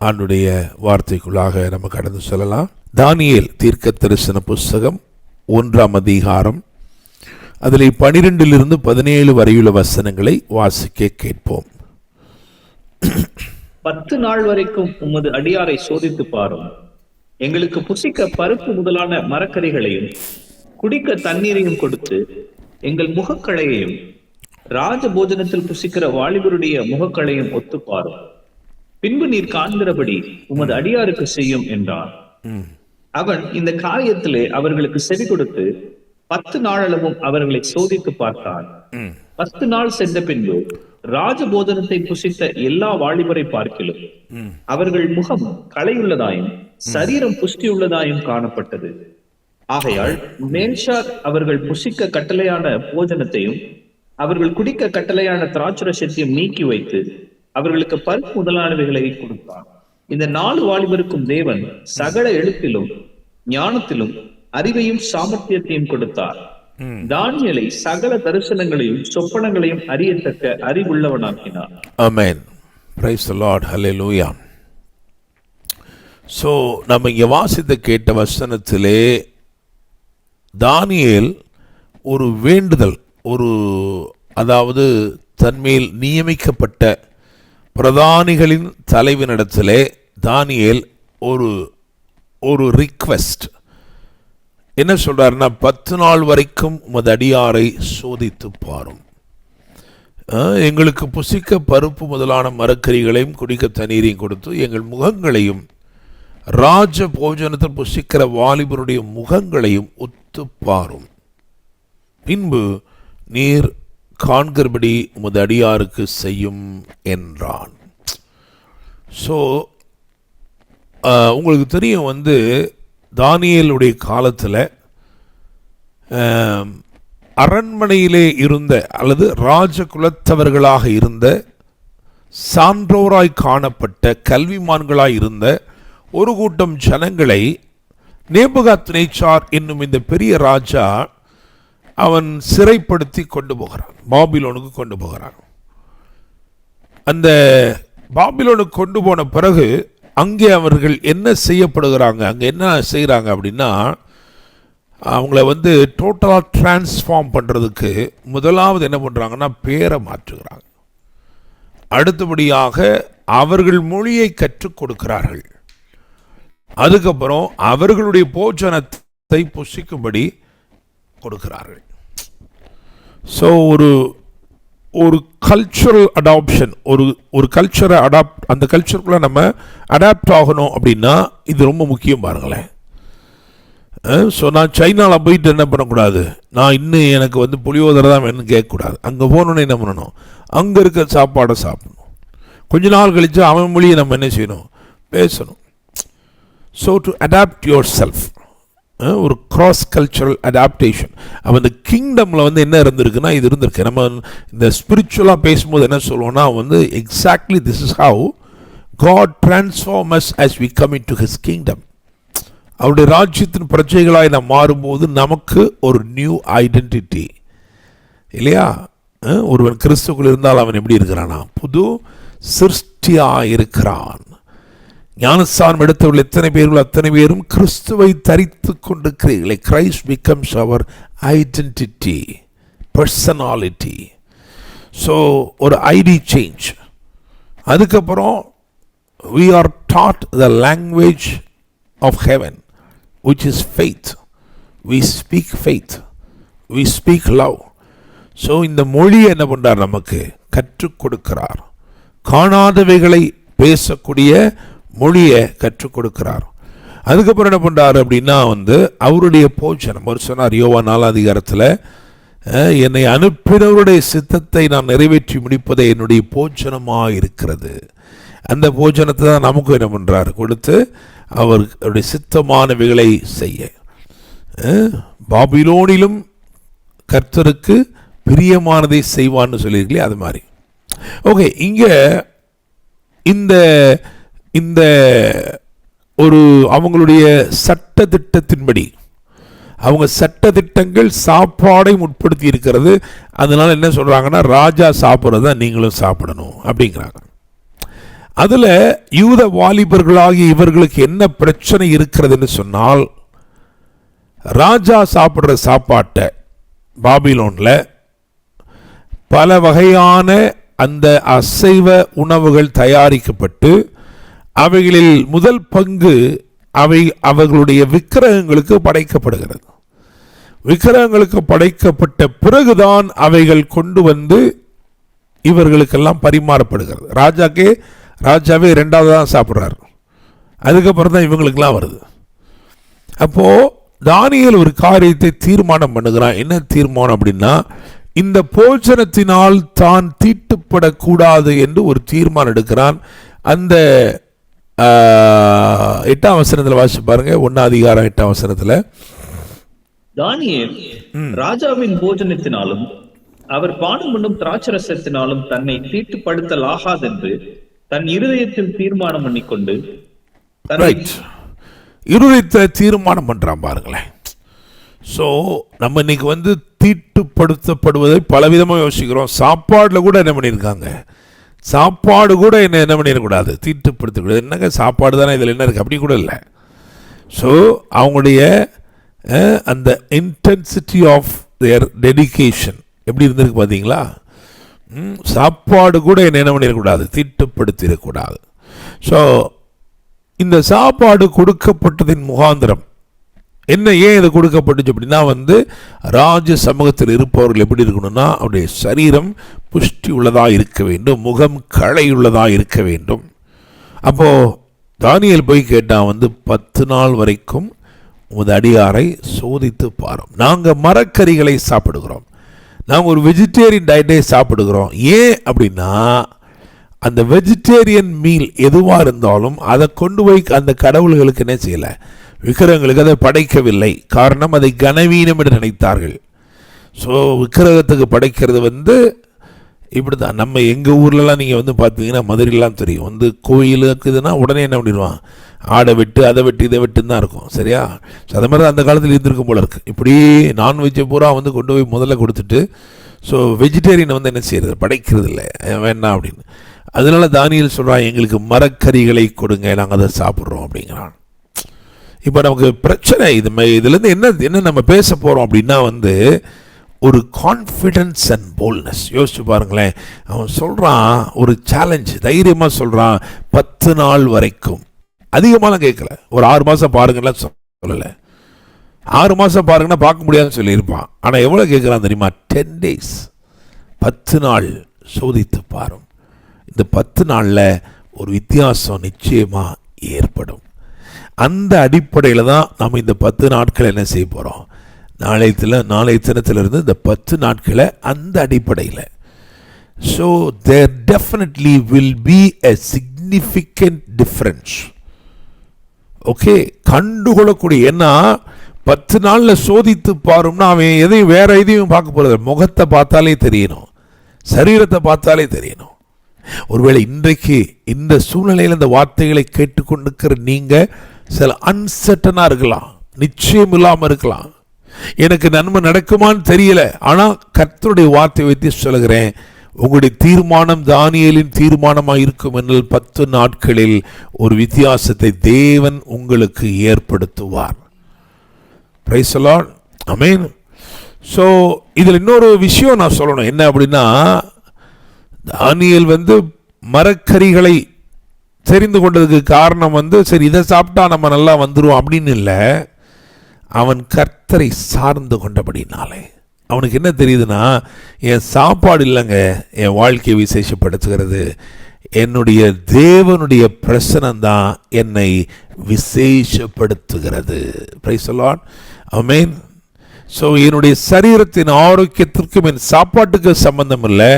ஆண்டுடைய வார்த்தைக்குள்ளாக நம்ம கடந்து செல்லலாம். தானியேல் தீர்க்க தரிசன புஸ்தகம் 1ஆம் அதிகாரம், அதில் 12 - 17 வரையுள்ள வசனங்களை வாசிக்க கேட்போம். 10 நாள் வரைக்கும் உமது அடியாரை சோதித்து பாரும். எங்களுக்கு புசிக்க பருப்பு முதலான மரக்கறிகளையும் குடிக்க தண்ணீரையும் கொடுத்து எங்கள் முகக்களையையும் ராஜ போஜனத்தில் புசிக்கிற வாலிபருடைய முகக்களையும் ஒத்துப்பாரும். பின்பு நீர் காண்கிறபடி உமது அடியாருக்கு செய்யும் என்றார். அவன் இந்த காரியத்திலே அவர்களுக்கு செவி கொடுத்து 10 நாளளவும் அவர்களை சோதித்து பார்த்தான். 10 நாள் சென்ற பின்பு ராஜபோதனத்தை புசித்த எல்லா வாலிபரை பார்க்கிலும் அவர்கள் முகம் களையுள்ளதாயும் சரீரம் புஷ்டியுள்ளதாயும் காணப்பட்டது. ஆகையால் மேல்ஷார் அவர்கள் புசிக்க கட்டளையான போஜனத்தையும் அவர்கள் குடிக்க கட்டளையான திராட்சரசத்தையும் நீக்கி வைத்து அவர்களுக்கு பருப்பு முதலானவைகளை கொடுத்தான். இந்த 4 வாலிபருக்கும் தேவன் சகல எழுத்திலும் ஞானத்திலும் அறிவையும் சாமர்த்தியத்தையும் கொடுத்தார். தானியேலை சகல தரிசனங்களையும் சொப்பனங்களையும் அறியத்தக்க அறிவுள்ளவனாக்கினார். ஆமென். Praise the lord. ஹல்லேலூயா. சோ நம்ம இங்க வாசித்த கேட்ட வசனத்திலே தானியேல் ஒரு வேண்டுதல், அதாவது தன்மேல் நியமிக்கப்பட்ட பிரதானிகளின் தலைவனிடத்திலே தானியேல் ஒரு ரிக்வெஸ்ட் என்ன சொல்றாருன்னா, 10 நாள் வரைக்கும் உமது அடியாரை சோதித்து பாரும். எங்களுக்கு புசிக்க பருப்பு முதலான மரக்கறிகளையும் குடிக்க தண்ணீரையும் கொடுத்து எங்கள் முகங்களையும் ராஜ போஜனத்தில் புசிக்கிற வாலிபருடைய முகங்களையும் ஒத்து பாரும். பின்பு நீர் காண்கிறபடி உமது அடியாருக்கு செய்யும் என்றான். ஸோ உங்களுக்கு தெரியும், தானியேலுடைய காலத்தில் அரண்மனையிலே இருந்த அல்லது ராஜகுலத்தவர்களாக இருந்த சான்றோராய் காணப்பட்ட கல்விமான்களாய் இருந்த ஒரு கூட்டம் ஜனங்களை நேபுகாத்நேச்சார் என்னும் இந்த பெரிய ராஜா அவன் சிறைப்படுத்தி கொண்டு போகிறான், பாபிலோனுக்கு கொண்டு போகிறான். அந்த பாபிலோனுக்கு கொண்டு போன பிறகு அங்கே அவர்கள் என்ன செய்யப்படுகிறாங்க, அங்கே என்ன செய்கிறாங்க அப்படின்னா, அவங்கள டோட்டலாக டிரான்ஸ்ஃபார்ம் பண்ணுறதுக்கு முதலாவது என்ன பண்ணுறாங்கன்னா பேரை மாற்றுகிறாங்க. அடுத்தபடியாக அவர்கள் மொழியை கற்றுக் கொடுக்கிறார்கள். அதுக்கப்புறம் அவர்களுடைய போஜனத்தை புசிக்கும்படி கொடுக்கிறார்கள். ஸோ ஒரு கல்ச்சுரல் அடாப்ஷன், ஒரு கல்ச்சரை அந்த கல்ச்சருக்குள்ள நம்ம அடாப்ட் ஆகணும் அப்படின்னா இது ரொம்ப முக்கியம். பாருங்களேன், ஸோ நான் சைனாவில் போயிட்டு என்ன பண்ணக்கூடாது, நான் இன்னும் எனக்கு புளியோதரை தான் வேணும்னு கேட்கக்கூடாது. அங்கே போகணுன்னு என்ன பண்ணணும், அங்கே இருக்க சாப்பாடை சாப்பிடணும். கொஞ்ச நாள் கழித்து அவன் மொழியை நம்ம என்ன செய்யணும், பேசணும். So to adapt your self, ஒரு கிராஸ் கல்ச்சரல் அடாப்டேஷன். அப்போ இந்த கிங்டமில் என்ன இருந்திருக்குன்னா இது இருந்திருக்கு. நம்ம இந்த ஸ்பிரிச்சுவலாக பேசும்போது என்ன சொல்லுவோம்னா exactly this is how God transform us as we come into his kingdom. அவருடைய ராஜ்யத்தின் பிரஜைகளாய் நாம் மாறும்போது நமக்கு ஒரு நியூ ஐடென்டிட்டி இல்லையா. ஒருவன் கிறிஸ்துக்குள் இருந்தால் அவன் எப்படி இருக்கிறானா, புது சிருஷ்டியாக இருக்கிறான். ஞானஸ்தானம் எடுத்தவர்கள் எத்தனை பேர்கள் அத்தனை பேரும் கிறிஸ்துவை தரித்து கொண்டிருக்கிறீர்களே. கிரைஸ்ட் பிகம்ஸ் அவர் ஐடென்டிட்டி, பர்சனாலிட்டி. ஸோ ஒரு ஐடி சேஞ்ச். அதுக்கப்புறம் we are taught the language of heaven, which is faith. We speak faith, we speak love. So இந்த மொழியை என்ன பண்ணுறார், நமக்கு கற்றுக் கொடுக்கிறார். காணாதவைகளை பேசக்கூடிய மொழியை கற்றுக் கொடுக்கிறார். அதுக்கப்புறம் என்ன பண்ணுறாரு அப்படின்னா அவருடைய போஜனம். அவர் சொன்னார் யோவான் 4ஆம் அதிகாரத்தில், என்னை அனுப்பினவருடைய சித்தத்தை நான் நிறைவேற்றி முடிப்பதே என்னுடைய போஜனமாக இருக்கிறது. அந்த போஜனத்தை தான் நமக்கு என்ன பண்ணுறாரு, கொடுத்து அவருடைய சித்தமானவைகளை செய்ய. பாபிலோனிலும் கர்த்தருக்கு பிரியமானதை செய்வான்னு சொல்லியிருக்கலையே, அது மாதிரி. ஓகே, இங்கே இந்த அவங்களுடைய சட்ட திட்டத்தின்படி அவங்க சட்ட திட்டங்கள் சாப்பாடை முற்படுத்தி இருக்கிறது. அதனால என்ன சொல்றாங்கன்னா, ராஜா சாப்பிட்றது தான் நீங்களும் சாப்பிடணும் அப்படிங்கிறாங்க. அதுல யூத வாலிபர்களாகிய இவர்களுக்கு என்ன பிரச்சனை இருக்கிறதுன்னு சொன்னால், ராஜா சாப்பிடுற சாப்பாட்டை பாபிலோன்ல பல வகையான அந்த அசைவ உணவுகள் தயாரிக்கப்பட்டு அவைகளில் முதல் பங்கு அவர்களுடைய விக்கிரகங்களுக்கு படைக்கப்படுகிறது. விக்கிரகங்களுக்கு படைக்கப்பட்ட பிறகுதான் அவைகள் கொண்டு வந்து இவர்களுக்கெல்லாம் பரிமாறப்படுகிறது. ராஜாவே ரெண்டாவது தான் சாப்பிட்றாரு, அதுக்கப்புறம் தான் இவங்களுக்கெல்லாம் வருது. அப்போ தானியேல் ஒரு காரியத்தை தீர்மானம் பண்ணுகிறான். என்ன தீர்மானம் அப்படின்னா, இந்த போஜனத்தினால் தான் தீட்டுப்படக்கூடாது என்று ஒரு தீர்மானம் எடுக்கிறான். அந்த 8ஆம் வசனத்தில் வாசிச்சு பாருங்க, 1ஆம் அதிகாரம் 8ஆம் வசனத்தில், தானியேல் ராஜாவின் போஜனத்தினாலும் அவர் பானம் பண்ணும் திராட்சரசத்தினாலும் தன்னை தீட்டுப்படுத்தல் ஆகாதென்று தன் இருதயத்தில் தீர்மானம் பண்ணிக்கொண்டு இருதயத்தில் தீர்மானம் பண்றான். பாருங்களேன். ஸோ நம்ம இன்னைக்கு தீட்டுப்படுத்தப்படுவதை பலவிதமாக யோசிக்கிறோம். சாப்பாடில் கூட என்ன பண்ணியிருக்காங்க, சாப்பாடு கூட என்ன பண்ணிடக்கூடாது, தீட்டுப்படுத்தக்கூடாது. என்னங்க சாப்பாடு தானே, இதில் என்ன இருக்குது, அப்படி கூட இல்லை. ஸோ அவங்களுடைய அந்த இன்டென்சிட்டி ஆஃப் தேர் டெடிகேஷன் எப்படி இருந்திருக்கு பார்த்தீங்களா? சாப்பாடு கூட என்ன பண்ணிடக்கூடாது, தீட்டுப்படுத்திடக்கூடாது. ஸோ இந்த சாப்பாடு கொடுக்கப்பட்டதின் முகாந்திரம் என்ன, ஏன் இது கொடுக்கப்பட்டுச்சு அப்படின்னா, ராஜ சமூகத்தில் இருப்பவர்கள் எப்படி இருக்கணும்னா, அவருடைய சரீரம் புஷ்டி உள்ளதாக இருக்க வேண்டும், முகம் களை உள்ளதாக இருக்க வேண்டும். அப்போது தானியேல் போய் கேட்டான், 10 நாள் வரைக்கும் உமது அடியாரை சோதித்து பாரும். நாங்கள் மரக்கறிகளை சாப்பிடுகிறோம், நாங்கள் ஒரு வெஜிடேரியன் டயட்டை சாப்பிடுகிறோம். ஏன் அப்படின்னா, அந்த வெஜிடேரியன் மீல் எதுவாக இருந்தாலும் அதை கொண்டு போய் அந்த கடவுள்களுக்கு என்ன செய்யலை, விக்கிரகங்களுக்கு அதை படைக்கவில்லை. காரணம், அதை கனவீனம் என்று நினைத்தார்கள். ஸோ விக்கிரகத்துக்கு படைக்கிறது இப்படி தான். நம்ம எங்கள் ஊர்லலாம் நீங்கள் பார்த்தீங்கன்னா, மதுரையெல்லாம் தெரியும், கோயில் இருக்குதுன்னா உடனே என்ன பண்ணிடுவான், ஆடை வெட்டு, அதை வெட்டு, இதை வெட்டுன்னு தான் இருக்கும். சரியா? ஸோ அது மாதிரி அந்த காலத்தில் இருந்திருக்கும் போல இருக்குது. இப்படி நான்வெஜ்ஜை பூரா கொண்டு போய் முதல்ல கொடுத்துட்டு, ஸோ வெஜிடேரியனை என்ன செய்யறது, படைக்கிறது இல்லை, வேண்டாம் அப்படின்னு. அதனால தானியேல் சொல்கிறான், எங்களுக்கு மரக்கறிகளை கொடுங்க, நாங்கள் அதை சாப்பிட்றோம் அப்படிங்கிறான். இப்போ நமக்கு பிரச்சனை இதுலேருந்து என்ன நம்ம பேச போகிறோம் அப்படின்னா, ஒரு கான்ஃபிடென்ஸ் அண்ட் போல்ட்னஸ். யோசிச்சு பாருங்களேன். அவன் சொல்கிறான், ஒரு சேலஞ்ச், தைரியமாக சொல்கிறான், 10 நாள் வரைக்கும். அதிகமாலாம் கேட்கல, ஒரு 6 மாதம் பாருங்கலாம் சொல்லலை. 6 மாதம் பாருங்கன்னா பார்க்க முடியாதுன்னு சொல்லியிருப்பான். ஆனால் எவ்வளோ கேட்குறான் தெரியுமா? 10 days, 10 நாள் சோதித்து பாரும். இந்த 10 நாளில் ஒரு வித்தியாசம் நிச்சயமாக ஏற்படும். அந்த அடிப்படையில் தான் நம்ம இந்த 10 நாட்கள் என்ன செய்ய போகிறோம், நாளைய தினத்திலிருந்து இந்த 10 நாட்களை அந்த அடிப்படையில். So there definitely will be a significant difference. Okay, கண்டுகொள்ளக்கூடிய. ஏன்னா 10 நாளில் சோதித்து பாரும்னா அவன் வேற எதையும் பார்க்க போகிறது, முகத்தை பார்த்தாலே தெரியணும், சரீரத்தை பார்த்தாலே தெரியணும். ஒருவேளை இன்றைக்கு இந்த சூழ்நிலையில் இந்த வார்த்தைகளை கேட்டுக்கொண்டிருக்கிற நீங்கள் சில அன்சர்டனாக இருக்கலாம், நிச்சயம் இல்லாமல் இருக்கலாம், எனக்கு நன்மை நடக்குமான்னு தெரியல. ஆனால் கர்த்தருடைய வார்த்தை வைத்து சொல்கிறேன், உங்களுடைய தீர்மானம் தானியேலின் தீர்மானமாக இருக்கும் என்றால் 10 நாட்களில் ஒரு வித்தியாசத்தை தேவன் உங்களுக்கு ஏற்படுத்துவார். Praise the lord. Amen. So இதில் இன்னொரு விஷயம் நான் சொல்லணும். என்ன அப்படின்னா, தானியேல் மரக்கறிகளை தெரிந்து கொண்டதுக்கு காரணம் சரி இதை சாப்பிட்டா நம்ம நல்லா வந்துடுவோம் அப்படின்னு இல்லை. அவன் கர்த்தரை சார்ந்து கொண்டபடினாலே அவனுக்கு என்ன தெரியுதுன்னா, என் சாப்பாடு இல்லைங்க என் வாழ்க்கையை விசேஷப்படுத்துகிறது, என்னுடைய தேவனுடைய பிரசனம்தான் என்னை விசேஷப்படுத்துகிறது. Praise the lord. Amen. So என்னுடைய சரீரத்தின் ஆரோக்கியத்திற்கும் என் சாப்பாட்டுக்கு சம்பந்தம் இல்லை,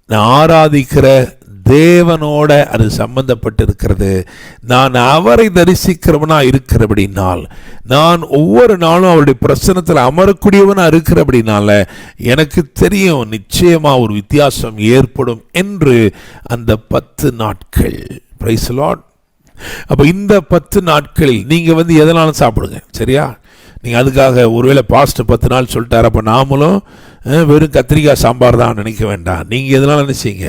நான் ஆராதிக்கிற தேவனோட அது சம்பந்தப்பட்டிருக்கிறது. நான் அவரை தரிசிக்கிறவனா இருக்கிறபடினால், நான் ஒவ்வொரு நாளும் அவருடைய பிரசன்னத்தில் அமரக்கூடியவனா இருக்கிறபடினால எனக்கு தெரியும் நிச்சயமா ஒரு வித்தியாசம் ஏற்படும் என்று அந்த 10 நாட்கள். Price the Lord. அப்போ இந்த 10 நாட்களில் நீங்கள் எதனாலும் சாப்பிடுங்க. சரியா? நீங்கள் அதுக்காக ஒருவேளை பாஸ்ட் 10 நாள் சொல்லிட்டார், அப்போ நாமளும் வெறும் கத்திரிக்காய் சாம்பார் தான் நினைக்க வேண்டாம். நீங்கள் எதனால நினைச்சிங்க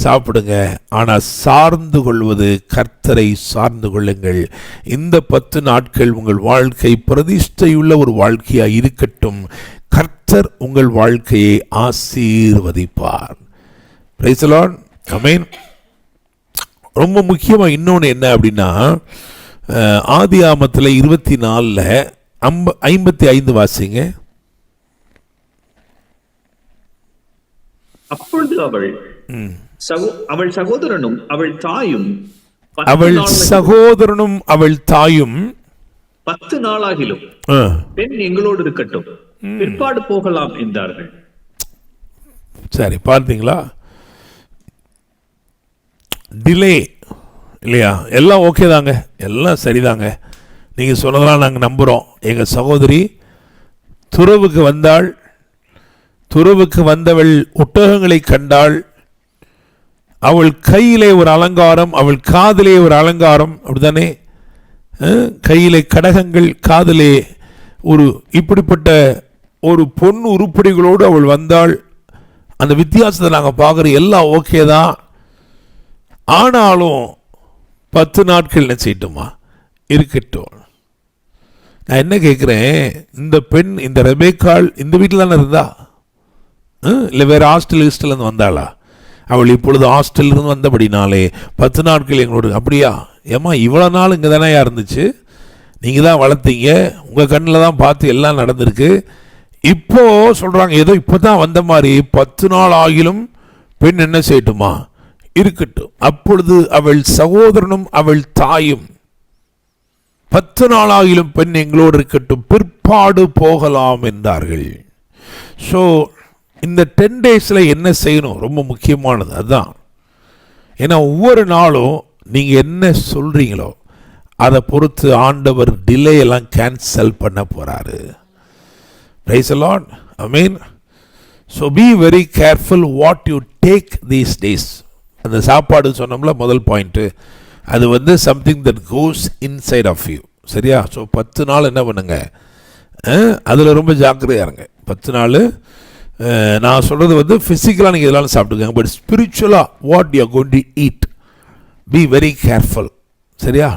சாப்பிடுங்க, ஆனால் சார்ந்து கொள்வது கர்த்தரை சார்ந்து கொள்ளுங்கள். இந்த 10 நாட்கள் உங்கள் வாழ்க்கை பிரதிஷ்டையுள்ள ஒரு வாழ்க்கையாக இருக்கட்டும். கர்த்தர் உங்கள் வாழ்க்கையை ஆசீர்வதிப்பார். Praise the lord. ஆமென். ரொம்ப முக்கியமாக இன்னொன்று என்ன அப்படின்னா, ஆதியாகமத்தில் 24:55 வாசிங்க. அப்பொழுது அவள் சகோதரனும் அவள் தாயும் 10 நாளாகிலும் பெண் எங்களோடு இருக்கட்டும், பிற்பாடு போகலாம் என்றார்கள். சரி, பார்த்தீங்களா? டிலே இல்லையா? எல்லாம் ஓகே தாங்க, எல்லாம் சரிதாங்க, நீங்கள் சொன்னதெல்லாம் நாங்கள் நம்புகிறோம். எங்கள் சகோதரி துறவுக்கு வந்தாள், துறவுக்கு வந்தவள் ஒட்டகங்களை கண்டாள், அவள் கையிலே ஒரு அலங்காரம், அவள் காதிலே ஒரு அலங்காரம், அப்படித்தானே? கையிலே கடகங்கள், காதிலே ஒரு இப்படிப்பட்ட ஒரு பொன் உருப்படிகளோடு அவள் வந்தாள். அந்த வித்தியாசத்தை நாங்கள் பார்க்குறோம், எல்லாம் ஓகே தான். ஆனாலும் 10 நாட்கள் என்ன செய்யட்டுமா இருக்கட்டும். நான் என்ன கேட்குறேன், இந்த பெண், இந்த ரெபேக்காள் இந்த வீட்டில் தானே இருந்தா, இல்லை வேறு ஹாஸ்டல்லேருந்து வந்தாளா? அவள் இப்பொழுது ஹாஸ்டல்லேருந்து வந்தபடினாலே 10 நாட்கள் எங்களோட. அப்படியா? ஏம்மா இவ்வளோ நாள் இங்கே தானே இருந்துச்சு, நீங்கள் தான் வளர்த்தீங்க, உங்கள் கண்ணில் தான் பார்த்து எல்லாம் நடந்திருக்கு. இப்போ சொல்கிறாங்க ஏதோ இப்போ தான் வந்த மாதிரி. 10 நாள் ஆகிலும் பெண் என்ன செய்யட்டுமா இருக்கட்டும். அப்பொழுது அவள் சகோதரனும் அவள் தாயும் 10 நாள் ஆகிலும் பெண் எங்களோடு இருக்கட்டும், பிற்பாடு போகலாம் என்றார்கள். ஸோ இந்த 10 டேஸில் என்ன செய்யணும் ரொம்ப முக்கியமானது அதுதான். ஏன்னா ஒவ்வொரு நாளும் நீங்கள் என்ன சொல்கிறீங்களோ அதை பொறுத்து ஆண்டவர் டிலே எல்லாம் கேன்சல் பண்ண போகிறாரு. Praise the lord. Amen. So be very careful what you take these days. அந்த சாப்பாடு சொன்னோம்ல முதல் பாயிண்ட்டு, அது something that goes inside of you. சரியா? ஸோ 10 நாள் என்ன பண்ணுங்க, அதில் ரொம்ப ஜாக்கிரதையாக இருங்க. 10 நாள் நான் சொல்கிறது ஃபிசிக்கலாக நீங்கள் இதெல்லாம் சாப்பிட்டுக்கோங்க, பட் ஸ்பிரிச்சுவலாக what you are going to eat be very careful. சரியா?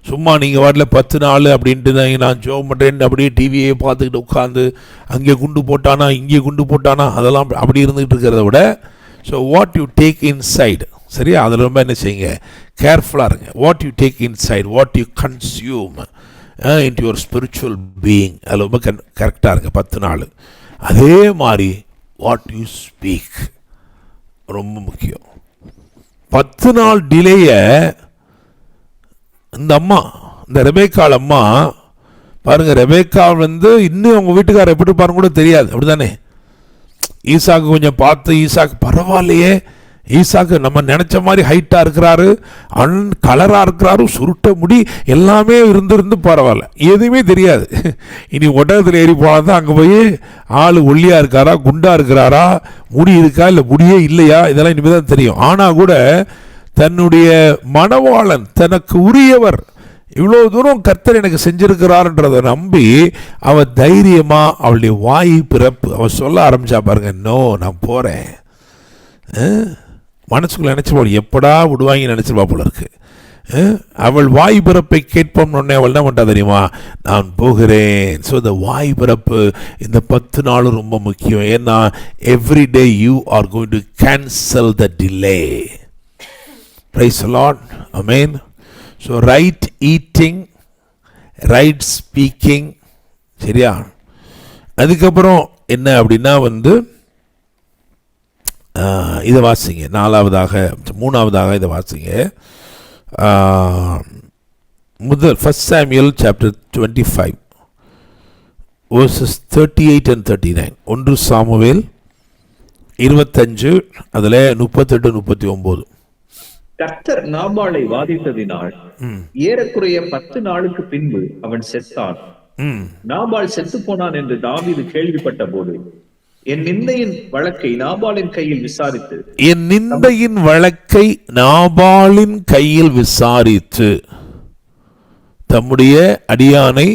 சும்மா நீங்கள் வாட்டில் 10 நாள் அப்படின்ட்டு நான் ஜோம் பண்ணுறேன் அப்படியே டிவியை பார்த்துக்கிட்டு உட்காந்து அங்கே குண்டு போட்டானா இங்கே குண்டு போட்டானா அதெல்லாம் அப்படி இருந்துகிட்டு இருக்கிறத விட, so what you take inside. சரியா? அதில் ரொம்ப என்ன செய்யுங்க, கேர்ஃபுல்லாக இருங்க. What you take inside, what you consume into your spiritual being, அதில் ரொம்ப கரெக்டாக இருங்க 10 நாள். அதே மாதிரி வாட் யூ ஸ்பீக் ரொம்ப முக்கியம். 10 நாள் டிலேயை இந்த அம்மா, இந்த ரெபேக்காள் அம்மா பாருங்க, ரெபேக்காள் இன்னும் அவங்க வீட்டுக்காரர் எப்படி பாருங்க கூட தெரியாது, அப்படிதானே? ஈசாக்கு கொஞ்சம் பார்த்து, ஈசாக்கு பரவாயில்லையே, ஈசாக்கு நம்ம நினைச்ச மாதிரி ஹைட்டாக இருக்கிறாரு, கலராக இருக்கிறாரு, சுருட்ட முடி எல்லாமே இருந்து பரவாயில்ல, எதுவுமே தெரியாது. இனி ஒட்டகத்தில் ஏறி போனால் தான் அங்கே போய் ஆள் ஒல்லியாக இருக்காரா குண்டா இருக்கிறாரா, முடி இருக்கா இல்லை முடியே இல்லையா, இதெல்லாம் இனிமேல் தான் தெரியும். ஆனால் கூட தன்னுடைய மணவாளன் தனக்கு உரியவர் இவ்வளோ தூரம் கர்த்தர் எனக்கு செஞ்சிருக்கிறார்ன்றதை நம்பி அவ தைரியமா அவளுடைய வாய் பிறப்பு அவ சொல்ல ஆரம்பிச்சா பாருங்க, நோ நான் போறேன். மனசுக்குள்ள நினைச்சுப்பா எப்படா விடுவாங்க நினைச்சிருப்பா போல இருக்கு. அவள் வாய் பிறப்பை கேட்போம்னு அவள் என்ன பண்ணா தெரியுமா, நான் போகிறேன். ஸோ இந்த வாய் பிறப்பு இந்த 10 நாளும் ரொம்ப முக்கியம். ஏன்னா every day you are going to cancel the delay. Praise the Lord. Amen. So right eating, right speaking. சரியா? அதுக்கப்புறம் என்ன அப்படின்னா இதை வாசிங்க. 3ஆவதாக இதை வாசிங்க. முதல் 1 Samuel chapter 25 verses 38 and 39. 1 Samuel 25 அதில் 38 39. கர்த்தர் நாபாலை வாதித்ததினால் ஏறக்குறைய 10 நாளுக்கு பின்பு அவன் செத்தான். நாபால் செத்து போனான் என்று தாவீது கேள்விப்பட்ட போது என் நிந்தையின் வழக்கை நாபாலின் கையில் விசாரித்து தம்முடைய அடியானை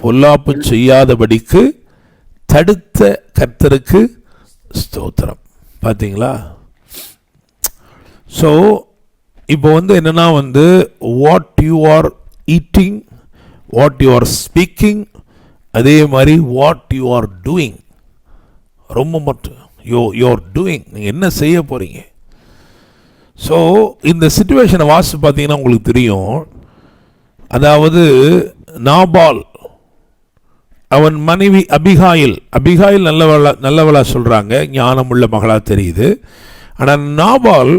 பொல்லாப்பு செய்யாதபடிக்கு தடுத்த கர்த்தருக்கு ஸ்தோத்திரம். பார்த்தீங்களா? ஸோ இப்போ என்னன்னா what you R eating, what you are speaking, அதே மாதிரி வாட் யூ ஆர் டூயிங். ரொம்ப மட்டும் யூ ஆர் டூயிங், நீங்கள் என்ன செய்ய போகிறீங்க. ஸோ இந்த சிச்சுவேஷனை வாசித்து பார்த்தீங்கன்னா உங்களுக்கு தெரியும். அதாவது நாபால் அவன் மனைவி அபிகாயில் நல்லவளா சொல்கிறாங்க, ஞானமுள்ள மகளாக தெரியுது. ஆனால் நாபால்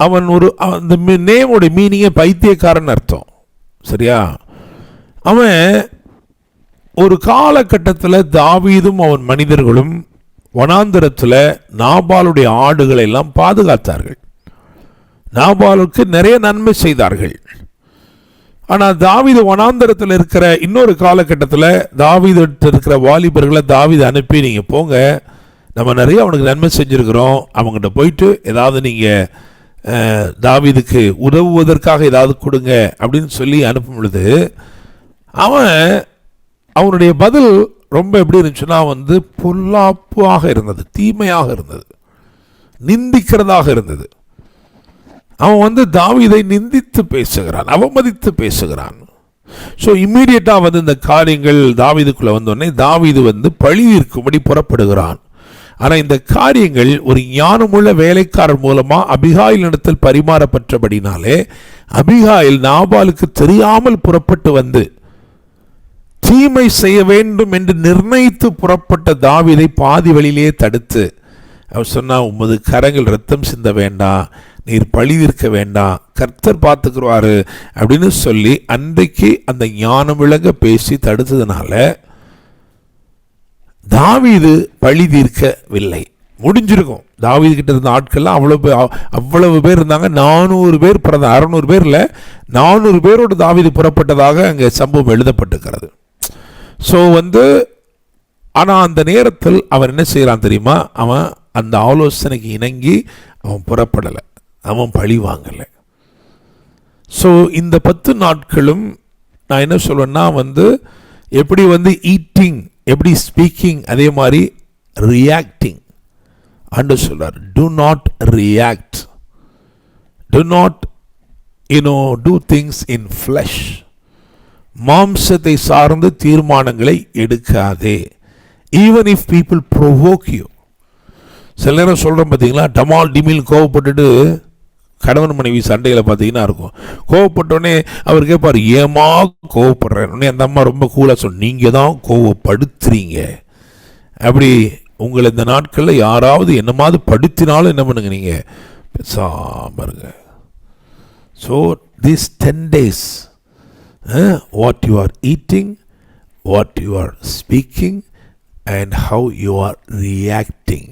அவன் அந்த நேமோட மீனிங்கே பைத்தியக்காரன் அர்த்தம். சரியா? அவன் ஒரு காலகட்டத்தில் தாவீதும் அவன் மனிதர்களும் வனாந்தரத்தில் நாபாலுடைய ஆடுகளை எல்லாம் பாதுகாத்தார்கள். நாபாலுக்கு நிறைய நன்மை செய்தார்கள். ஆனால் தாவீது வனாந்தரத்தில் இருக்கிற இன்னொரு காலகட்டத்தில் தாவீது இருக்கிற வாலிபர்களை தாவீது அனுப்பி, நீங்கள் போங்க, நம்ம நிறைய அவனுக்கு நன்மை செஞ்சுருக்கிறோம், அவங்ககிட்ட போயிட்டு ஏதாவது நீங்கள் தாவீதுக்கு உதவுவதற்காக ஏதாவது கொடுங்க அப்படின்னு சொல்லி அனுப்பும் பொழுது அவனுடைய பதில் ரொம்ப எப்படி இருந்துச்சுன்னா பொல்லாப்பாக இருந்தது, தீமையாக இருந்தது, நிந்திக்கிறதாக இருந்தது. அவன் தாவீதை நிந்தித்து பேசுகிறான், அவமதித்து பேசுகிறான். ஸோ இம்மீடியட்டாக இந்த காரியங்கள் தாவீதுக்குள்ளே வந்தோடனே தாவீது பழி தீர்க்கும்படி புறப்படுகிறான். ஆனால் இந்த காரியங்கள் ஒரு ஞானமுள்ள வேலைக்காரர் மூலமாக அபிகாயில் இடத்தில் பரிமாறப்பட்டபடினாலே அபிகாயில் நாபாலுக்கு தெரியாமல் புறப்பட்டு தீமை செய்ய வேண்டும் என்று நிர்ணயித்து புறப்பட்ட தாவீதை பாதி வழியிலே தடுத்து அவர் சொன்னா, உமது கரங்கள் ரத்தம் சிந்த வேண்டாம், நீர் பழி தீர்க்க வேண்டாம், கர்த்தர் பார்த்துக்குருவாரு அப்படின்னு சொல்லி அன்றைக்கு அந்த ஞானம் விளங்க பேசி தடுத்ததுனால தாவீது பழி தீர்க்கவில்லை. முடிஞ்சிருக்கும். தாவீது கிட்ட இருந்த ஆட்கள்லாம் அவ்வளவு பேர் இருந்தாங்க. 400 பேர் 600 பேர்ல 400 பேரோடு தாவீது புறப்பட்டதாக அங்கே சம்பவம் எழுதப்பட்டிருக்கிறது. ஸோ ஆனால் அந்த நேரத்தில் அவன் என்ன செய்கிறான் தெரியுமா? அவன் அந்த ஆலோசனைக்கு இணங்கி அவன் புறப்படலை, அவன் பழி வாங்கலை. ஸோ இந்த 10 நாட்களும் நான் என்ன சொல்வேன்னா எப்படி ஈட்டிங், எப்படி ஸ்பீக்கிங், அதே மாதிரி ரியாக்டிங். அண்டு சொல்றார், do not react, do not do things in flesh. மாம்சத்தை சார்ந்து தீர்மானங்களை எடுக்காதே. even if people provoke you. சில நேரம் சொல்கிறோம் பார்த்தீங்களா, டமால் டிமில் கோவப்பட்டுட்டு கணவன் மனைவி சண்டையில் பார்த்தீங்கன்னா இருக்கும். கோவப்பட்டோடனே அவர் கேட்பார், ஏமா கோவப்படுறேன். உடனே அந்த அம்மா ரொம்ப கூலாக சொல், நீங்கள் தான் கோவப்படுத்துறீங்க. அப்படி உங்களை இந்த நாட்களில் யாராவது என்னமாவது படுத்தினாலும் என்ன பண்ணுங்க, நீங்கள் பேசாமல் இருங்க. So this 10 days what you are eating, what you are speaking and how you are reacting.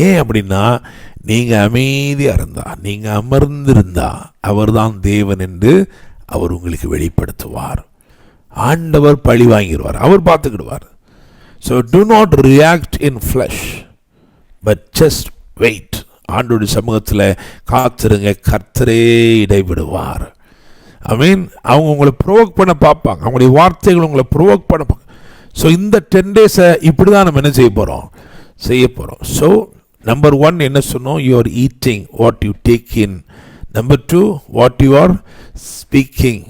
ஏன் அப்படின்னா, நீங்கள் அமைதியாக இருந்தா, நீங்கள் அமர்ந்திருந்தா அவர்தான் தேவன் என்று அவர் உங்களுக்கு வெளிப்படுத்துவார். ஆண்டவர் பழி வாங்கிடுவார், அவர் பார்த்துக்கிடுவார். So do not react in flesh but just wait. ஆண்டோடைய சமூகத்தில் காத்திருங்க, கர்த்தரே இடைவிடுவார். ஐ மீன், அவங்க உங்களை ப்ரோவோக் பண்ண பார்ப்பாங்க, அவங்களுடைய வார்த்தைகள் உங்களை ப்ரோவோக் பண்ண பார்ப்பாங்க. ஸோ இந்த 10 days இப்படி தான் நம்ம என்ன செய்ய போகிறோம். ஸோ நம்பர் 1 என்ன சொன்னோம்? You are eating what you take in. Number 2 what you are speaking.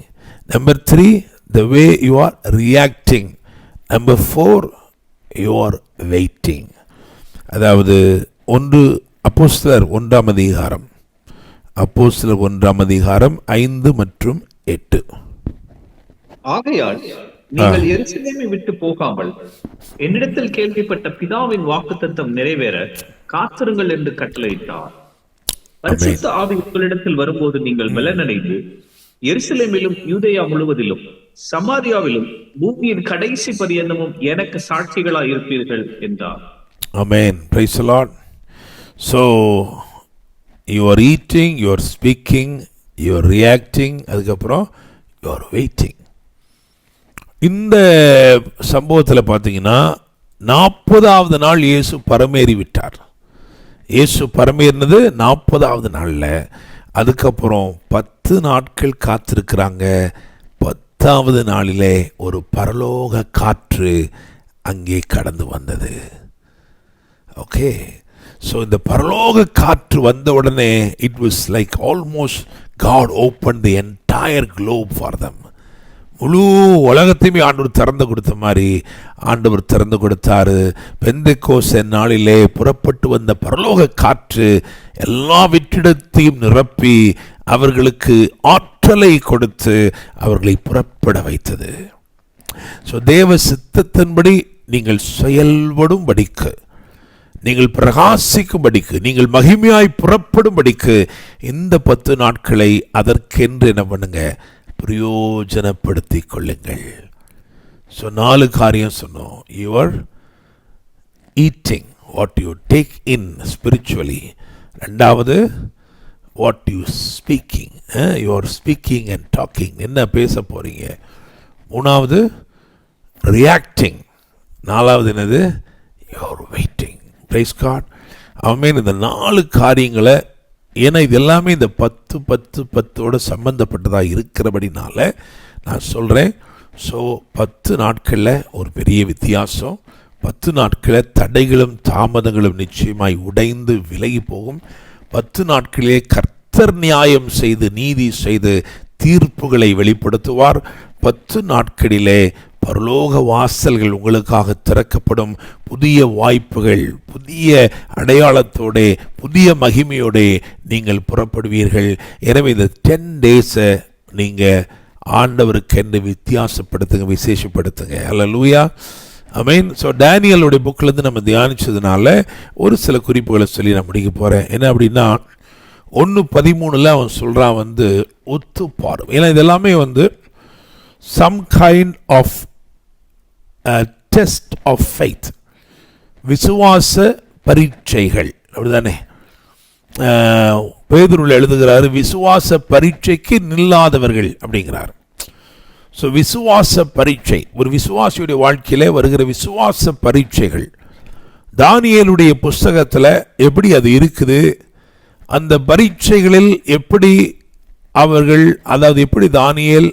Number 3 the way you are reacting. Number 4 you are waiting. அதாவது அப்போஸ்தலர் 1ஆம் அதிகாரம், அப்போஸ்தலர் 1ஆம் அதிகாரம் 5 மற்றும் 8. ஆகையால் நீங்கள் எருசலேமை விட்டு போகாமல் என்னிடத்தில் கேள்விப்பட்ட பிதாவின் வாக்குத்தத்தம் நிறைவேற காத்திருங்கள் என்று கட்டளையிட்டார். பரிசுத்த ஆவி உங்களிடத்தில் வரும்போது நீங்கள் பலனடைந்து எருசலேமிலும் யூதேயா முழுவதிலும் சமாரியாவிலும் பூமியின் கடைசி பரியந்தமும் எனக்கு சாட்சிகளாய் இருப்பீர்கள் என்றார். ஆமென். Praise the lord. So you are eating, you are speaking, you are reacting, அதுக்கப்புறம் you are waiting. இந்த சம்பவத்தில் பார்த்தீங்கன்னா 40வது நாள் இயேசு பரமேறி விட்டார். இயேசு பரமேறினது 40வது நாளில். அதுக்கப்புறம் 10 நாட்கள் காத்திருக்கிறாங்க. 10வது நாளிலே ஒரு பரலோக காற்று அங்கே கடந்து வந்தது. ஓகே, ஸோ இந்த பரலோக காற்று வந்த உடனே it was like almost God open the entire globe for them. முழு உலகத்தையுமே ஆண்டவர் திறந்து கொடுத்த மாதிரி ஆண்டவர் திறந்து கொடுத்தாரு. பெந்தெக்கோஸ்தே நாளிலே புறப்பட்டு வந்த பரலோக காற்று எல்லா வெற்றிடத்தையும் நிரப்பி அவர்களுக்கு ஆற்றலை கொடுத்து அவர்களை புறப்பட வைத்தது. ஸோ தேவ சித்தத்தின்படி நீங்கள் செயல்படும்படிக்கு, நீங்கள் பிரகாசிக்கும்படிக்கு, நீங்கள் மகிமையாய் புறப்படும்படிக்கு இந்த 10 நாட்களை அதற்கென்று என்ன பண்ணுங்க, பிரயோஜனப்படுத்தி கொள்ளுங்கள். ஸோ 4 காரியம் சொன்னோம். Your eating, what you take in spiritually. 2வது what you speaking, your speaking and talking, என்ன பேச போகிறீங்க. 3வது ரியாக்டிங். 4வது என்னது, யுவர் வெயிட்டிங். பிரைஸ் காட், ஆமென். இந்த 4 காரியங்களை, ஏன்னா இது எல்லாமே இந்த 10 சம்பந்தப்பட்டதாக இருக்கிறபடினால நான் சொல்கிறேன். ஸோ 10 நாட்களில் ஒரு பெரிய வித்தியாசம். 10 நாட்களில் தடைகளும் தாமதங்களும் நிச்சயமாய் உடைந்து விலகி போகும். 10 நாட்களிலே கர்த்தர் நியாயம் செய்து நீதி செய்து தீர்ப்புகளை வெளிப்படுத்துவார். 10 நாட்களிலே பரலோக வாசல்கள் உங்களுக்காக திறக்கப்படும். புதிய வாய்ப்புகள், புதிய அடையாளத்தோட, புதிய மகிமையோட நீங்கள் புறப்படுவீர்கள். எனவே இந்த 10 டேஸை நீங்கள் ஆண்டவருக்கென்று வித்தியாசப்படுத்துங்க, விசேஷப்படுத்துங்க. அல்லேலூயா, ஆமென். ஸோ டேனியலுடைய புக்கிலேருந்து நம்ம தியானிச்சதுனால ஒரு சில குறிப்புகளை சொல்லி நான் முடிக்க போகிறேன். என்ன அப்படின்னா, 1:13 அவன் சொல்கிறான் ஒத்துப்பாரும். ஏன்னா இதெல்லாமே some kind of test of faith, விசுவாச பரீட்சைகள். அப்படிதானே பேதுருவில் எழுதுகிறாரு, விசுவாச பரீட்சைக்கு நில்லாதவர்கள் அப்படிங்கிறார். ஸோ விசுவாச பரீட்சை, ஒரு விசுவாசியுடைய வாழ்க்கையில வருகிற விசுவாச பரீட்சைகள் தானியேலுடைய புஸ்தகத்தில் எப்படி அது இருக்குது, அந்த பரீட்சைகளில் எப்படி அவர்கள், அதாவது எப்படி தானியேல்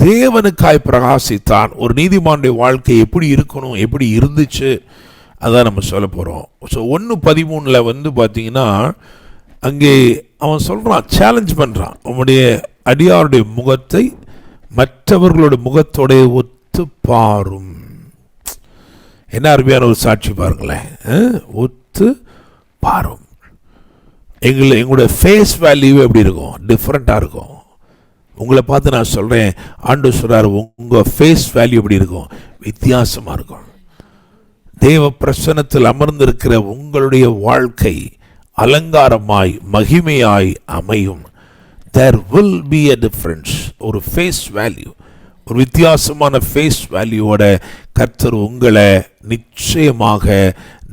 தேவனுக்காய் பிரகாசித்தான், ஒரு நீதிமானுடைய வாழ்க்கை எப்படி இருக்கணும், எப்படி இருந்துச்சு, அதான் நம்ம சொல்ல போகிறோம். ஸோ 1:13 பார்த்தீங்கன்னா அங்கே அவன் சொல்கிறான், சேலஞ்ச் பண்ணுறான், உன்னுடைய அடியாருடைய முகத்தை மற்றவர்களோட முகத்தோட ஒத்து பாரும். என்ன அருமையான ஒரு சாட்சி பாருங்களேன், ஒத்து பாரும். எங்களுடைய ஃபேஸ் வேல்யூ எப்படி இருக்கும், டிஃப்ரெண்ட்டாக இருக்கும். உங்களை பார்த்து நான் சொல்கிறேன், ஆண்டவர் சொல்றார், உங்கள் ஃபேஸ் வேல்யூ எப்படி இருக்கும், வித்தியாசமாக இருக்கும். தேவ பிரசன்னத்தில் அமர்ந்திருக்கிற உங்களுடைய வாழ்க்கை அலங்காரமாய் மகிமையாய் அமையும். There will be a difference. ஒரு ஃபேஸ் வேல்யூ, ஒரு வித்தியாசமான ஃபேஸ் வேல்யூவோட கர்த்தர் உங்களை நிச்சயமாக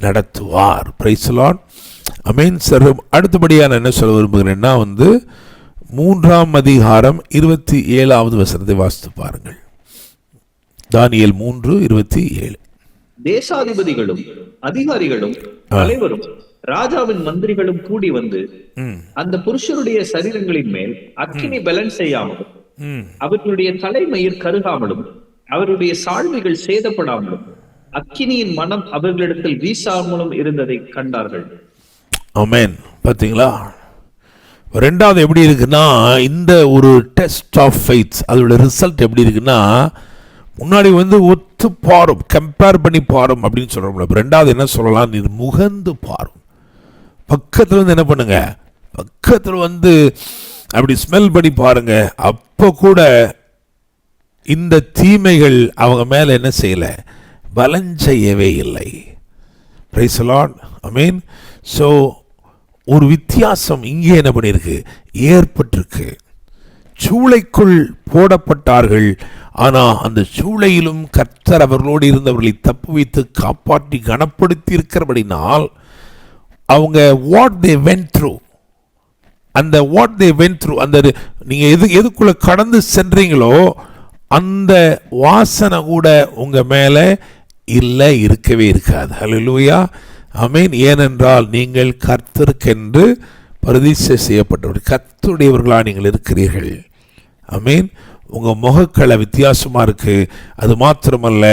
நடத்துவார். Price the lord, amen. Sir, அடுத்தபடியாக நான் என்ன சொல்ல விரும்புகிறேன்னா 3ஆம் அதிகாரம் 27வது வசனத்தை வாசித்து பாருங்கள். தானியேல் 3:27. தேசாதிபதிகளும் அதிகாரிகளும் தலைவரும் ராஜாவின் மந்திரிகளும் கூடி வந்து அந்த புருஷருடைய சரீரங்களின் மேல் அக்கினி பலன் செய்யாமலும் அவர்களுடைய தலைமயிர் கருகாமலும் அவருடைய சால்வைகள் சேதப்படாமலும் அக்கினியின் மனம் அவர்களிடத்தில் வீசாமலும் இருந்ததை கண்டார்கள். ஆமென். பார்த்தீங்களா, 2வது எப்படி இருக்குன்னா, இந்த ஒரு டெஸ்ட் ஆஃப் ஃபெய்த், அதோட ரிசல்ட் எப்படி இருக்குன்னா, முன்னாடி ஒத்து பாரும், கம்பேர் பண்ணி பாரும் அப்படின்னு சொல்கிறோம்ல. 2வது என்ன சொல்லலாம், நீ முகந்து பாரும். பக்கத்தில் என்ன பண்ணுங்க, பக்கத்தில் அப்படி ஸ்மெல் பண்ணி பாருங்க. அப்போ கூட இந்த தீமைகள் அவங்க மேலே என்ன செய்யலை, பலன் செய்யவே இல்லை. Price the lord, amen. So ஒரு வித்தியாசம் இங்கே என்ன பண்ணியிருக்கு, ஏற்பட்டிருக்கு. சூளைக்குள் போடப்பட்டார்கள், ஆனால் அந்த சூளையிலும் கர்த்தர் அவர்களோடு இருந்தவர்களை தப்பு வைத்து காப்பாற்றி கனப்படுத்தி இருக்கிறபடினால் அவங்க வாட் தே வென்ட் த்ரூ, அந்த வாட் தே வென்ட் த்ரூ, அந்த நீங்கள் எதுக்குள்ள கடந்து சென்றீங்களோ அந்த வாசனை கூட உங்க மேலே இல்லை, இருக்கவே இருக்காது. ஹல்லேலூயா, ஆமென். ஏனென்றால் நீங்கள் கர்த்தருக்கென்று பிரதிஷ்டை செய்யப்பட்டவர்கள், கர்த்தருடையவர்களாக நீங்கள் இருக்கிறீர்கள். ஆமென். உங்கள் முகக்கலை வித்தியாசமாக இருக்குது. அது மாத்திரமல்ல,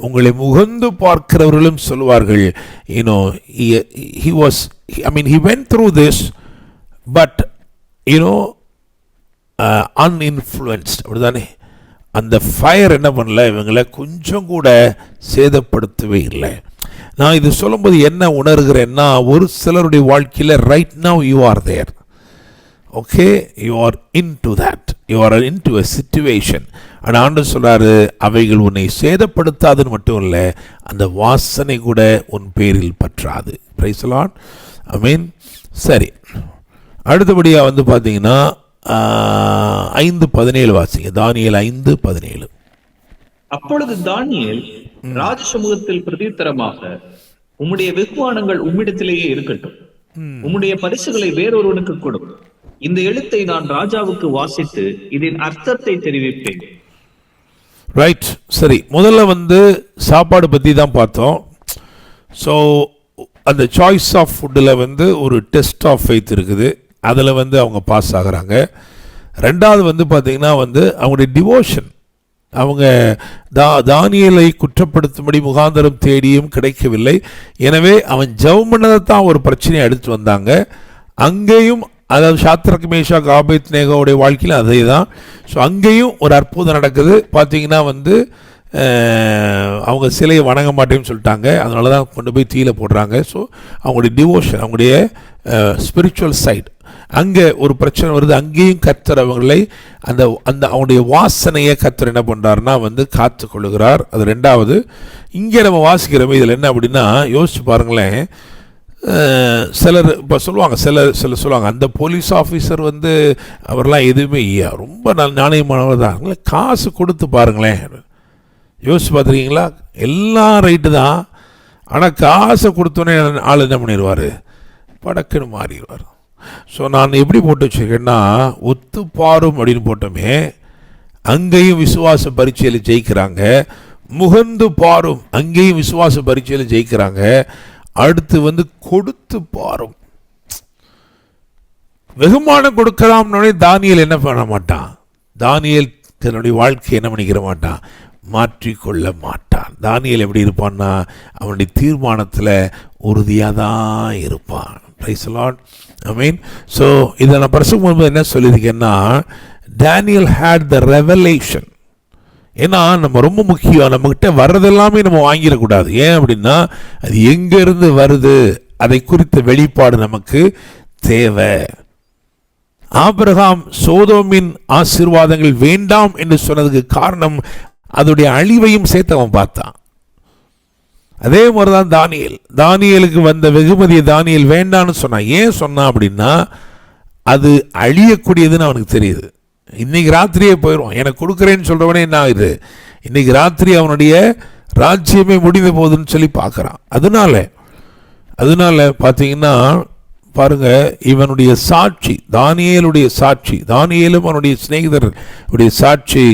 உங்களை முகந்து பார்க்கிறவர்களும் சொல்வார்கள், he went through this but uninfluenced. அப்படிதானே? அந்த ஃபயர் என்ன பண்ணல, இவங்களை கொஞ்சம் கூட சேதப்படுத்தவே இல்லை. நான் இது சொல்லும்போது என்ன உணர்கிறேன்னா, ஒரு சிலருடைய வாழ்க்கையில் right now you are there. Okay, you are into that, you are into a situation. ஆனால் ஆண்டவர் சொல்றாரு, அவைகள் உன்னை சேதப்படுத்தாதுன்னு மட்டும் இல்லை, அந்த வாசனை கூட உன் பேரில் பற்றாது. Praise the lord. ஆமென். சரி, அடுத்தபடியாக பார்த்தீங்கன்னா 5:17 வாசிங்க. தானியேல் 5:17. அப்பொழுது தானியேல் ராஜசமூகத்தில் பிரதியுத்தரமாக, உம்முடைய வெகுமானங்கள் உம்மிடத்திலேயே இருக்கட்டும், உம்முடைய பரிசுகளை வேறொருவனுக்கு கொடும். இந்த எழுத்தை நான் ராஜாவுக்கு வாசித்து இதன் அர்த்தத்தை தெரிவிப்பேன். ரைட். சரி, முதல்ல சாப்பாடு பற்றி தான் பார்த்தோம். ஸோ அந்த சாய்ஸ் ஆஃப் ஃபுட்டில் ஒரு டெஸ்ட் ஆஃப் ஃபெய்த் இருக்குது. அதில் அவங்க பாஸ் ஆகிறாங்க. ரெண்டாவது பார்த்தீங்கன்னா அவங்களுடைய டிவோஷன். அவங்க தானியேலை குற்றப்படுத்தும்படி முகாந்தரம் தேடியும் கிடைக்கவில்லை. எனவே அவன் ஜெபம் பண்ணதை தான் ஒரு பிரச்சனையை எடுத்து வந்தாங்க. அங்கேயும், அதாவது சாத்ரக் மேஷாக் ஆபேத்நேகோவுடைய வாழ்க்கையில் அதே தான். ஸோ அங்கேயும் ஒரு அற்புதம் நடக்குது. பார்த்தீங்கன்னா அவங்க சிலையை வணங்க மாட்டேன்னு சொல்லிட்டாங்க. அதனால தான் கொண்டு போய் தீயில போடுறாங்க. ஸோ அவங்களுடைய டிவோஷன், அவங்களுடைய ஸ்பிரிச்சுவல் சைடு, அங்கே ஒரு பிரச்சனை வருது. அங்கேயும் கர்த்தர் அவங்களை அந்த அவங்களுடைய வாசனையை கர்த்தர் என்ன பண்ணுறாருன்னா காத்து கொள்ளுகிறார். அது ரெண்டாவது. இங்கே நம்ம வாசிக்கிறோம். இதில் என்ன அப்படின்னா, யோசிச்சு பாருங்களேன். சிலர் இப்போ சொல்லுவாங்க, சிலர் சொல்லுவாங்க, அந்த போலீஸ் ஆஃபீஸர் அவர்லாம் எதுவுமே ரொம்ப நாணயமானவர் தான், காசு கொடுத்து பாருங்களேன். யோசிச்சு பார்த்துருக்கீங்களா? எல்லாம் ரைட்டு தான், ஆனால் காசை கொடுத்தோன்னே ஆள் என்ன பண்ணிடுவார், படக்குன்னு மாறிடுவார். ஸோ நான் எப்படி போட்டு வச்சுருக்கேன்னா, ஒத்துப்பாரும் அப்படின்னு போட்டோமே, அங்கேயும் விசுவாச பரீட்சையில் ஜெயிக்கிறாங்க. முகந்து பாரும், அங்கேயும் விசுவாச பரீட்சையில் ஜெயிக்கிறாங்க. அடுத்து கொடுத்து பாரும், வெகுமானம் கொடுக்கலாம்னு தானியேல் என்ன பண்ண மாட்டான். தானியேல் தன்னுடைய வாழ்க்கை என்ன பண்ணிக்கிற மாட்டான், மாற்றிக்கொள்ள மாட்டான். தானியேல் எப்படி இருப்பான்னா, அவனுடைய தீர்மானத்தில் உறுதியாக தான் இருப்பான். Price the lord. Amen. So இதை நான் பிரசங்கம் என்ன சொல்லியிருக்கேன்னா, டேனியல் ஹேட் த ரெவலேஷன். ஏன்னா நம்ம ரொம்ப முக்கியம், நம்மகிட்ட வர்றதெல்லாமே நம்ம வாங்கிடக்கூடாது. ஏன் அப்படின்னா, அது எங்கேருந்து வருது அதை குறித்த வெளிப்பாடு நமக்கு தேவை. ஆபிரகாம் சோதோமின் ஆசீர்வாதங்கள் வேண்டாம் என்று சொன்னதுக்கு காரணம், அதோடைய அழிவையும் சேர்த்து அவன் பார்த்தான். அதே மாதிரி தான் தானியேலுக்கு வந்த வெகுமதியை தானியேல் வேண்டான்னு சொன்னான். ஏன் சொன்னான் அப்படின்னா, அது அழியக்கூடியதுன்னு அவனுக்கு தெரியுது. இன்னைக்கு ராத்திரியே போயிடும், எனக்கு கொடுக்குறேன்னு சொல்கிறவனே என்ன ஆகுது, இன்னைக்கு ராத்திரி அவனுடைய ராஜ்யமே முடிந்து போகுதுன்னு சொல்லி பார்க்குறான். அதனால பார்த்தீங்கன்னா பாருங்க, இவனுடைய சாட்சி, தானியேலுடைய சாட்சி, தானியேலும் அவனுடைய சிநேகிதருடைய சாட்சி,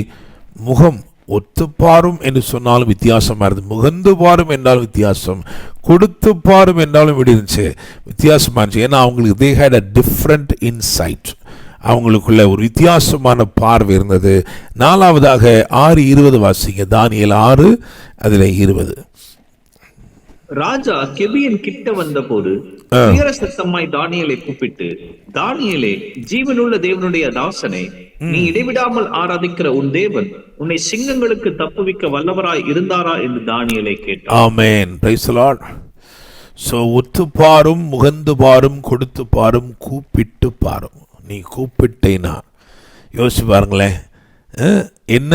முகம் ஒத்துப்பாரும் என்று சொன்னாலும் வித்தியாசமாக இருந்தது, முகந்து பாரும் என்றாலும் வித்தியாசம், கொடுத்து பாரும் என்றாலும் இப்படி இருந்துச்சு, வித்தியாசமாக இருந்துச்சு. ஏன்னா அவங்களுக்கு they had a different insight, அவங்களுக்குள்ள ஒரு வித்தியாசமான பார்வை இருந்தது. நாலாவதாக 6:20 வாசிங்க. தானியேல் 6 அதில் 20. ராஜா கெபியன் கிட்ட வந்த போது உயர சத்தமாய் தானியேலை கூப்பிட்டு, தானியேலே, ஜீவனுள்ள தேவனுடைய தாசனே, நீ இடைவிடாமல் ஆராதிக்கிற உன் தேவன் உன்னை சிங்கங்களுக்கு தப்புவிக்க வல்லவராய் இருந்தாரா என்று தானியேலை கேட்டார். ஆமென். Praise the lord. சோ ஒத்து பாரும், முகந்து பாரும், கொடுத்து பாரும், கூப்பிட்டு பாரும். நீ கூப்பிட்டேனா யோசிச்சு பாருங்களேன். என்ன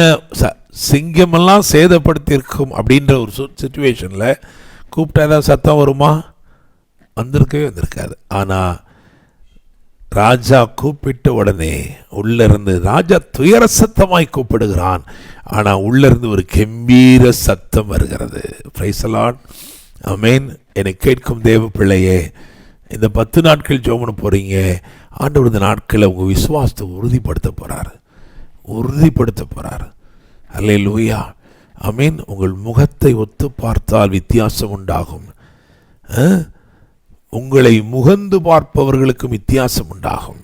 சிங்கமெல்லாம் சேதப்படுத்தியிருக்கும் அப்படின்ற ஒரு சிச்சுவேஷனில் கூப்பிட்டா ஏதாவது சத்தம் வருமா? வந்திருக்காது. ஆனால் ராஜா கூப்பிட்ட உடனே உள்ளிருந்து, ராஜா துயர சத்தமாய் கூப்பிடுகிறான், ஆனால் உள்ளிருந்து ஒரு கம்பீர சத்தம் வருகிறது. Praise the lord. ஆமென். என்னை கேட்கும் தேவ பிள்ளையே, இந்த 10 நாட்கள் ஜெபம் பண்ண போகிறீங்க. ஆண்டவர் இந்த நாட்களில் உங்கள் விசுவாசத்தை உறுதிப்படுத்த போகிறார். அல்லேலூயா. ஆமென். உங்கள் முகத்தை ஒத்து பார்த்தால் வித்தியாசம் உண்டாகும். உங்களை முகந்து பார்ப்பவர்களுக்கும் வித்தியாசம் உண்டாகும்.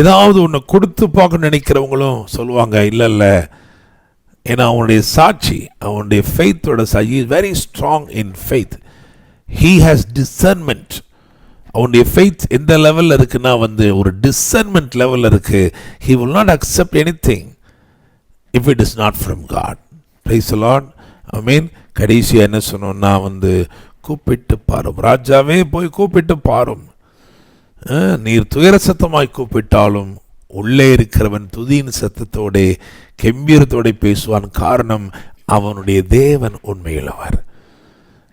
ஏதாவது ஒன்று கொடுத்து பார்க்க நினைக்கிறவங்களும் சொல்லுவாங்க, இல்லை, ஏன்னா அவனுடைய சாட்சி, அவனுடைய ஃபெய்த்தோட சாட்சி, is very strong in faith. He has discernment. அவனுடைய ஃபெய்த் எந்த லெவலில் இருக்குன்னா ஒரு டிசர்ன்மெண்ட் லெவலில் இருக்கு. He will not accept anything if it is not from God. Praise the lord. ஆமென். கடைசியாக என்ன சொன்னோம்னா கூப்பிட்டு பாரும், ராஜாவே போய் கூப்பிட்டு பாரும். நீர் துயர சத்தமாய் கூப்பிட்டாலும் உள்ளே இருக்கிறவன் துதியின் சத்தத்தோட கெம்பீரத்தோட பேசுவான். காரணம், அவனுடைய தேவன் உண்மையுள்ளவர்.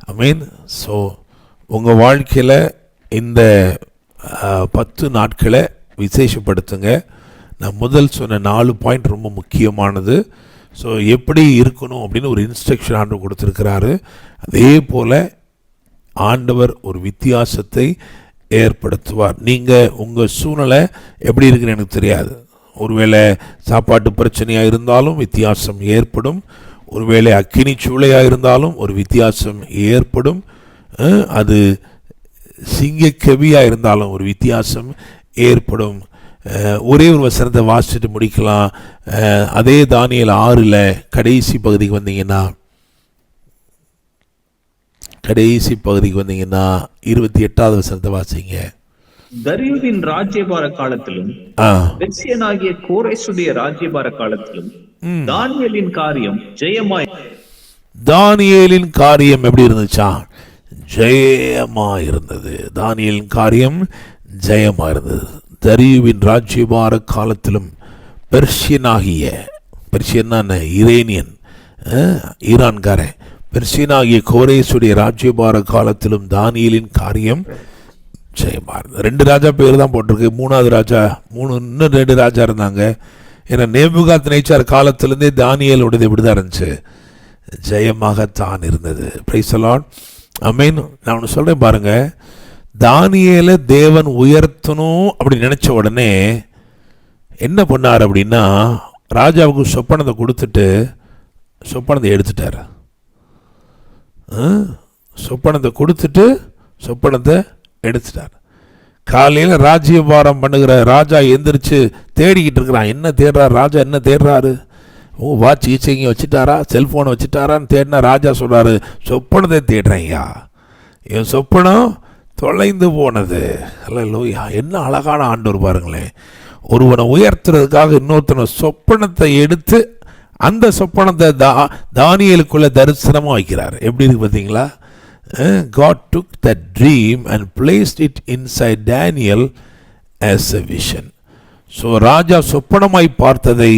ஆமென். ஸோ உங்கள் வாழ்க்கையில் இந்த 10 நாட்களை விசேஷப்படுத்துங்க. நான் முதல் சொன்ன 4 பாயிண்ட் ரொம்ப முக்கியமானது. ஸோ எப்படி இருக்கணும் அப்படின்னு ஒரு இன்ஸ்ட்ரக்ஷன் ஆண்டவர் கொடுத்துருக்கிறாரு. அதே போல் ஆண்டவர் ஒரு வித்தியாசத்தை ஏற்படுத்துவார். நீங்கள் உங்கள் சூழ்நிலை எப்படி இருக்குன்னு எனக்கு தெரியாது. ஒருவேளை சாப்பாட்டு பிரச்சனையாக இருந்தாலும் வித்தியாசம் ஏற்படும். ஒருவேளை அக்கினி சூளையாக இருந்தாலும் ஒரு வித்தியாசம் ஏற்படும். அது சிங்கக்கவியாக இருந்தாலும் ஒரு வித்தியாசம் ஏற்படும். ஒரே ஒரு வசனத்தை வாசிச்சுட்டு முடிக்கலாம். அதே தானியேல் 6 கடைசி பகுதிக்கு வந்தீங்கன்னா 28வது வசனத்தை வாசிங்க. தரியுவின் ராஜ்யபார காலத்திலும் பெர்சியனாகிய கோரேசுடைய ராஜ்யபார காலத்திலும் தானியேலின் காரியம் ஜெயமாய். தானியேலின் காரியம் எப்படி இருந்துச்சா? ஜெயமா இருந்தது. தானியேலின் காரியம் ஜெயமா இருந்தது. தரியுவின் ராஜ்யபார காலத்திலும் பெர்சியனாகிய, பெர்சியன் இரேனியன், ஈரான்காரன், பெர்சியனாகிய கோரேசுடைய ராஜ்யபார காலத்திலும் தானியேலின் காரியம் ஜெயமா இருந்தது. 2 ராஜா பேர் தான் போட்டிருக்கு. 3வது ராஜா, இன்னும் 2 ராஜா இருந்தாங்க. ஏன்னா நேபுகாத்நேச்சார் காலத்திலேருந்தே தானியேலுடையது இப்படி தான் இருந்துச்சு, ஜெயமாகத்தான் இருந்தது. Praise the lord. ஆமென். நான் ஒன்று சொல்கிறேன் பாருங்க. தானியேலை தேவன் உயர்த்தணும் அப்படி நினச்ச உடனே என்ன பண்ணார் அப்படின்னா, ராஜாவுக்கு சொப்பனத்தை கொடுத்துட்டு சொப்பனத்தை எடுத்துட்டார். சொப்பனத்தை கொடுத்துட்டு சொப்பனத்தை எடுத்துட்டார். காலையில் ராஜ்யபாரம் பண்ணுகிற ராஜா எந்திரிச்சு தேடிக்கிட்டு இருக்கிறான். என்ன தேடுறாரு ராஜா? என்ன தேடுறாரு? வாட்ச் ஈச்சைங்க வச்சுட்டாரா, செல்ஃபோனை வச்சுட்டாரான்னு தேடினா ராஜா சொல்கிறாரு, சொப்பனத்தை தேடுறேன்யா, என் சொப்பனம் தொலைந்து போனது. அல்லேலூயா. என்ன அழகான ஆண்டவர் பாருங்களேன். ஒருவனை உயர்த்துறதுக்காக இன்னொருத்தனை சொப்பனத்தை எடுத்து அந்த சொப்பனத்தை தானியேலுக்குள்ள தரிசனமாக வைக்கிறார். எப்படி இருக்கு பார்த்தீங்களா? God took that dream and placed it inside Daniel as a vision. So ராஜா சொப்பனமாய் பார்த்ததை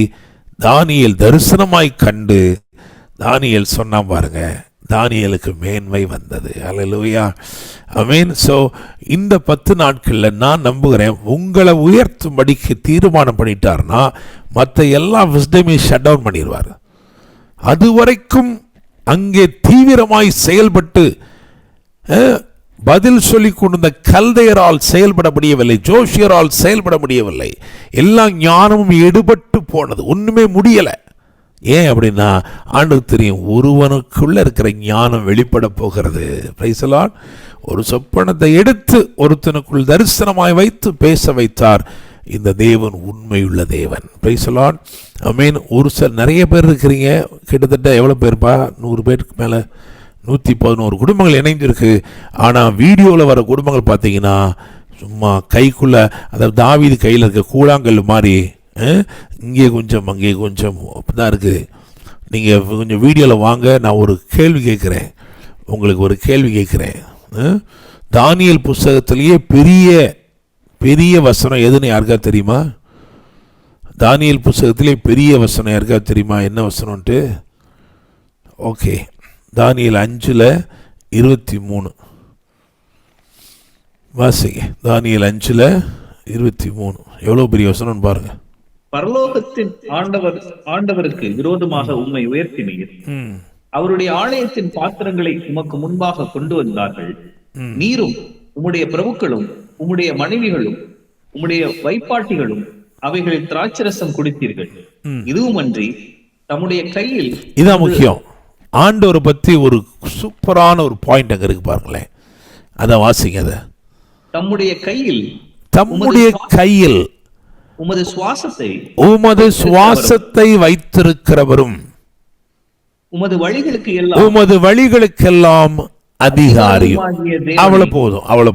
தானியேல் தரிசனமாய் கண்டு தானியேல் சொன்னா பாருங்க, தானியேலுக்கு மேன்மை வந்தது. அல்லேலூயா. ஆமென். ஸோ இந்த 10 நாட்களில் நான் நம்புகிறேன், உங்களை உயர்த்தும்படிக்கு தீர்மானம் பண்ணிட்டார்னா மற்ற எல்லா விஸ்டமையும் ஷட் டவுன் பண்ணிடுவார். அது வரைக்கும் அங்கே தீவிரமாய் செயல்பட்டு பதில் சொல்லி கொண்டிருந்த கல்தையரால் செயல்பட முடியவில்லை, ஜோஷியரால் செயல்பட முடியவில்லை. எல்லா ஞானமும் எடுபட்டு போனது, ஒன்றுமே முடியலை. ஏன் அப்படின்னா ஆண்டவருக்கு தெரியும் ஒருவனுக்குள்ள இருக்கிற ஞானம் வெளிப்பட போகிறது. Price the Lord. ஒரு சொப்பனத்தை எடுத்து ஒருத்தனுக்குள் தரிசனமாய் வைத்து பேச வைத்தார். இந்த தேவன் உண்மையுள்ள தேவன். Praise the lord. ஆமென். ஒரு நிறைய பேர் இருக்கிறீங்க. கிட்டத்தட்ட எவ்வளோ பேர்ப்பா? 100 பேருக்கு மேலே, 111 குடும்பங்கள் இணைஞ்சிருக்கு. ஆனால் வீடியோவில் வர குடும்பங்கள் பார்த்தீங்கன்னா சும்மா கைக்குள்ளே, அதாவது தாவீது கையில் இருக்க கூழாங்கல் மாதிரி இங்கே கொஞ்சம் அங்கே கொஞ்சம் தான் இருக்குது. நீங்கள் கொஞ்சம் வீடியோவில் வாங்க. நான் ஒரு கேள்வி கேட்குறேன், உங்களுக்கு ஒரு கேள்வி கேட்குறேன். தானியேல் புஸ்தகத்திலேயே பெரிய பெரிய வசனம் எதுன்னு யாருக்கா தெரியுமா? தானியேல் புஸ்தகத்திலே பெரிய வசனம் யாருக்கா தெரியுமா? என்ன வசனம்ட்டு? ஓகே, தானியேல் 5:23 வாசிங்க. தானியேல் 5:23 எவ்வளோ பெரிய வசனம் பாருங்க. பரலோகத்தின் ஆண்டவருக்கு விரோதமாக உம்மை உயர்த்தினீர். அவருடைய ஆலயத்தின் பாத்திரங்களை உமக்கு முன்பாக கொண்டு வந்தார்கள். நீரும் உம்முடைய பிரபுக்களும் உம்முடைய மனைவிகளும் உம்முடைய வைப்பாட்டிகளும் அவைகளில் திராட்சரசம் குடித்தீர்கள். இதுவுமன்றி தம்முடைய கையில், இதான் முக்கியம், ஆண்டவரை பற்றி ஒரு சூப்பரான ஒரு பாயிண்ட் அங்க இருக்கு பாருங்களேன். அதை வாசிங்க. அதை தம்முடைய கையில் உமது சுவாசத்தை வைத்திருக்கிறவரும் உமது வழிகளுக்கெல்லாம் அதிகாரியும். அவ்வளவு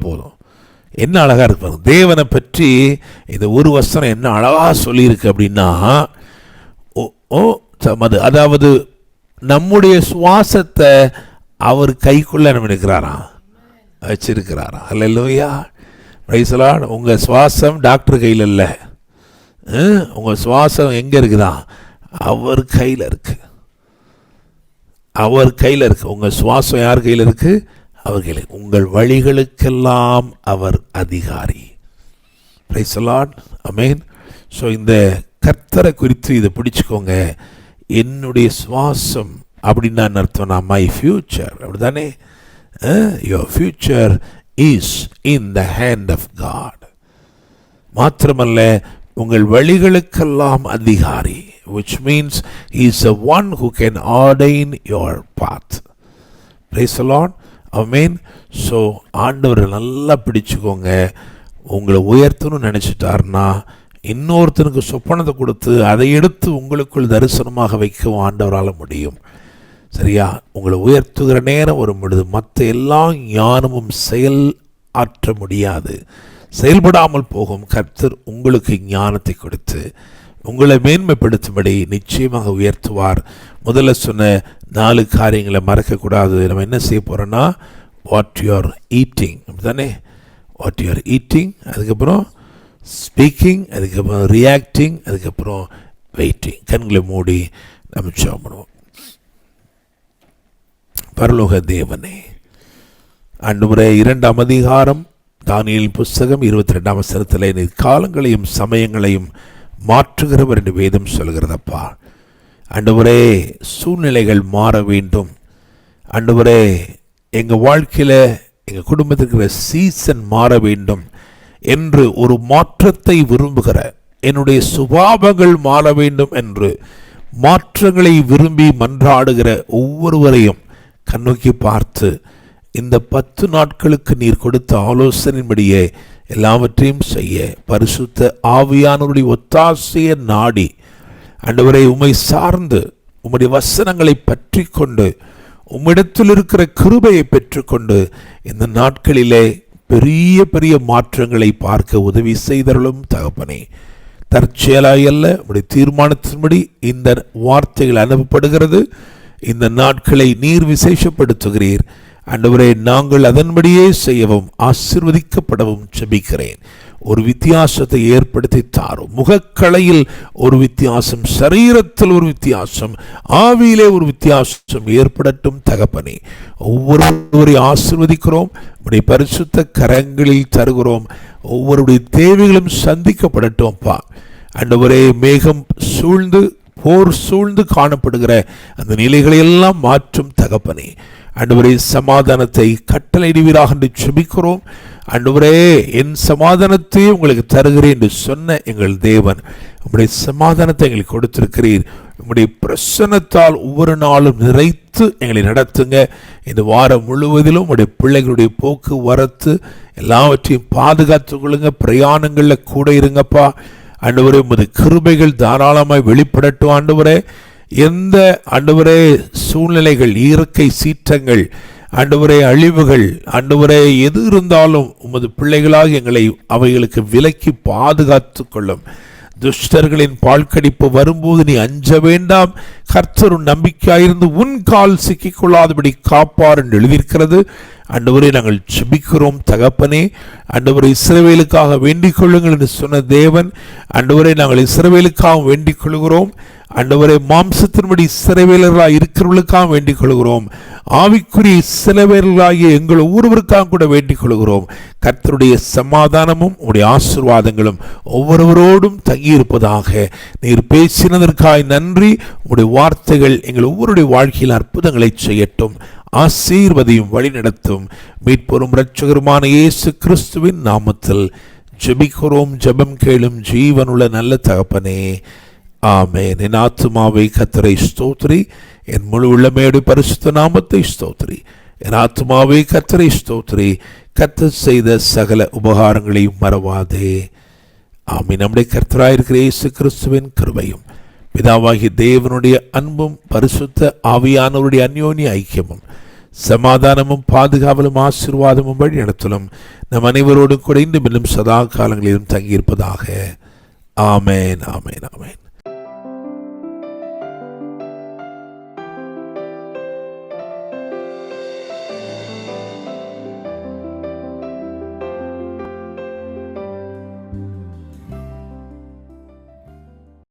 போதும். என்ன அழகா இருக்கு, தேவனை பற்றி இந்த ஒரு வசனம் என்ன அழகா சொல்லியிருக்கு அப்படின்னா, அதாவது நம்முடைய சுவாசத்தை அவர் கைக்குள்ள நம்ம இருக்கிறாராம், வச்சிருக்கிறாராம். அல்லேலூயா, பிரைஸ் தி லார்ட். உங்க சுவாசம் டாக்டர் கையில் இல்லை, உங்க சுவாசம் எங்க இருக்குதா? அவர் கையில் இருக்கு. அவர் கையில் இருக்கு. உங்க சுவாசம் யார் கையில் இருக்கு? அவர் கையில். உங்கள் வழிகளுக்கெல்லாம் அவர் அதிகாரி. Praise the lord, amen. So இந்த கர்த்தரை குறித்து இதை பிடிச்சுக்கோங்க. என்னுடைய சுவாசம் அப்படின்னா அர்த்தம்னா மை ஃபியூச்சர், அப்படிதானே? Your future is in the hand of God. மாத்திரமல்ல, உங்கள் வழிகளுக்கெல்லாம் அதிகாரி, which means he is the one who can ordain your path. Praise the Lord, amen. So ஆண்டவரை நல்லா பிடிச்சுக்கோங்க. உங்களை உயர்த்தணும்னு நினைச்சிட்டாருன்னா இன்னொருத்தனுக்கு சொப்பனத்தை கொடுத்து அதை எடுத்து உங்களுக்குள் தரிசனமாக வைக்கவும் ஆண்டவரால் முடியும். சரியா? உங்களை உயர்த்துகிற நேரம் வரும் பொழுது மற்ற எல்லா ஞானமும் செயல் ஆற்ற முடியாது, செயல்படாமல் போகும். கர்த்தர் உங்களுக்கு ஞானத்தை கொடுத்து உங்களை மேன்மைப்படுத்தும்படி நிச்சயமாக உயர்த்துவார். முதல்ல சொன்ன 4 காரியங்களை மறக்கக்கூடாது. நம்ம என்ன செய்ய போகிறோன்னா, வாட் யூ ஆர் ஈட்டிங், அப்படிதானே? வாட் யூ ஆர் ஈட்டிங், அதுக்கப்புறம் ஸ்பீக்கிங், அதுக்கப்புறம் ரியாக்டிங், அதுக்கப்புறம் வெயிட்டிங். கண்களை மூடி நம்ம ஜெபம் பண்ணுவோம். பரலோக தேவனே, ஆண்டவரே, 2ஆம் அதிகாரம் தானியேல் புஸ்தகம் 22ஆம் வசனத்திலே நீர் காலங்களையும் சமயங்களையும் மாற்றுகிறவர் என்று வேதம் சொல்கிறதப்பா. ஆண்டவரே, சூழ்நிலைகள் மாற வேண்டும். ஆண்டவரே, எங்கள் வாழ்க்கையில் எங்கள் குடும்பத்திற்கு சீசன் மாற வேண்டும் என்று ஒரு மாற்றத்தை விரும்புகிற, என்னுடைய சுபாவங்கள் மாற வேண்டும் என்று மாற்றங்களை விரும்பி மன்றாடுகிற ஒவ்வொருவரையும் கண்ணோக்கி பார்த்து இந்த 10 நாட்களுக்கு நீர் கொடுத்த ஆலோசனையின்படியே எல்லாவற்றையும் செய்ய பரிசுத்த ஆவியானவருடைய ஒத்தாசையை நாடி, ஆண்டவரை உம்மை சார்ந்து உம்முடைய வசனங்களை பற்றி கொண்டு உம்மிடத்தில் இருக்கிற கிருபையை பெற்றுக்கொண்டு இந்த நாட்களிலே பெரிய பெரிய மாற்றங்களை பார்க்க உதவி செய்தருளும் தகப்பனே. தற்செயலாயல்ல, உம்முடைய தீர்மானத்தின்படி இந்த வார்த்தைகள் அனுப்பப்படுகிறது. இந்த நாட்களை நீர் விசேஷப்படுத்துகிறீர். ஆண்டவரே, நாங்கள் அதன்படியே செய்யவும் ஆசீர்வதிக்கப்படவும் ஜெபிக்கிறேன். ஒரு வித்தியாசத்தை ஏற்படுத்தி தாரும். முகக்கலையில் ஒரு வித்தியாசம், சரீரத்தில் ஒரு வித்தியாசம், ஆவியிலே ஒரு வித்தியாசம் ஏற்படட்டும் தகப்பனே. ஒவ்வொருவரையும் ஆசீர்வதிக்கிறோம், உடைய பரிசுத்த கரங்களில் தருகிறோம். ஒவ்வொருடைய தேவைகளும் சந்திக்கப்படட்டும்ப்பா. ஆண்டவரே, மேகம் சூழ்ந்து போர் சூழ்ந்து காணப்படுகிற அந்த நிலைகளை எல்லாம் மாற்றும் தகப்பனே. ஆண்டவரே, சமாதானத்தை கட்டளையிடுவீராக என்று ஜெபிக்கிறோம். ஆண்டவரே, என் சமாதானத்தை உங்களுக்கு தருகிறேன் என்று சொன்ன எங்கள் தேவன், உம்முடைய சமாதானத்தை எங்களுக்கு கொடுத்திருக்கிறீர். உம்முடைய பிரசன்னத்தால் ஒவ்வொரு நாளும் நிறைத்து எங்களை நடத்துங்க. இந்த வாரம் முழுவதிலும் உடைய பிள்ளைகளுடைய போக்கு வரத்து எல்லாவற்றையும் பாதுகாத்துக் கொள்ளுங்க. பிரயாணங்களில் கூட இருங்கப்பா. ஆண்டவரே, உமது கிருபைகள் தாராளமாய் வெளிப்படட்டும். ஆண்டவரே, எந்த ஆண்டவரே சூழ்நிலைகள், இயற்கை சீற்றங்கள், ஆண்டவரே அழிவுகள், ஆண்டவரே எது இருந்தாலும் உமது பிள்ளைகளாக எங்களை அவைகளுக்கு விலக்கி பாதுகாத்து கொள்ளும். துஷ்டர்களின் பாழ்கடிப்பு வரும்போது நீ அஞ்ச வேண்டாம், கர்த்தர் நம்பிக்கையாயிருந்து உன் கால் சிக்கிக்கொள்ளாதபடி காப்பார் என்று எழுதியிருக்கிறது. ஆண்டவரே, நாங்கள் ஜெபிக்கிறோம் தகப்பனே. ஆண்டவரே, இஸ்ரவேலுக்காக வேண்டிக் கொள்ளுங்கள் என்று சொன்ன தேவன், ஆண்டவரே, நாங்கள் இஸ்ரவேலுக்காக வேண்டிக் கொள்கிறோம். ஆண்டவரே, மாம்சத்தின்படி இஸ்ரவேலர்களாக இருக்கிறவர்களுக்காக வேண்டிக் கொள்கிறோம். ஆவிக்குரிய இஸ்ரவேலர்களாகிய எங்கள் ஒவ்வொருவருக்காக கூட வேண்டிக் கொள்கிறோம். கர்த்தருடைய சமாதானமும் உடைய ஆசீர்வாதங்களும் ஒவ்வொருவரோடும் தங்கியிருப்பதாக. நீர் பேசினதற்காய் நன்றி. உடைய வார்த்தைகள் எங்கள் ஒவ்வொருடைய வாழ்க்கையில் அற்புதங்களை செய்யட்டும். ஆசீர்வதியும் வழி நடத்தும். மீட்பெரும் இரட்சகருமான இயேசு கிறிஸ்துவின் நாமத்தில் ஜெபிக்கிறோம். ஜெபம் கேளும் ஜீவனுள்ள நல்ல தகப்பனே, ஆமென். என் ஆத்துமாவை கர்த்தரை ஸ்தோத்திரி, என் முழு உள்ளமேடு பரிசுத்த நாமத்தை ஸ்தோத்திரி. என் ஆத்துமாவை கர்த்தரை ஸ்தோத்திரி, கர்த்தர் செய்த சகல உபகாரங்களையும் மறவாதே. ஆமென். நம்முடைய கர்த்தராயிருக்கிற இயேசு கிறிஸ்துவின் கிருபையும் பிதாவாகிய தேவனுடைய அன்பும் பரிசுத்த ஆவியானவருடைய அந்யோன்ய ஐக்கியமும் சமாதானமும் பாதுகாவலும் ஆசீர்வாதமும் வழி நடத்தலும் நம் அனைவரோடு கூட இன்றும் இன்னும் சதா காலங்களிலும் தங்கியிருப்பதாக. ஆமென், ஆமென், ஆமென்.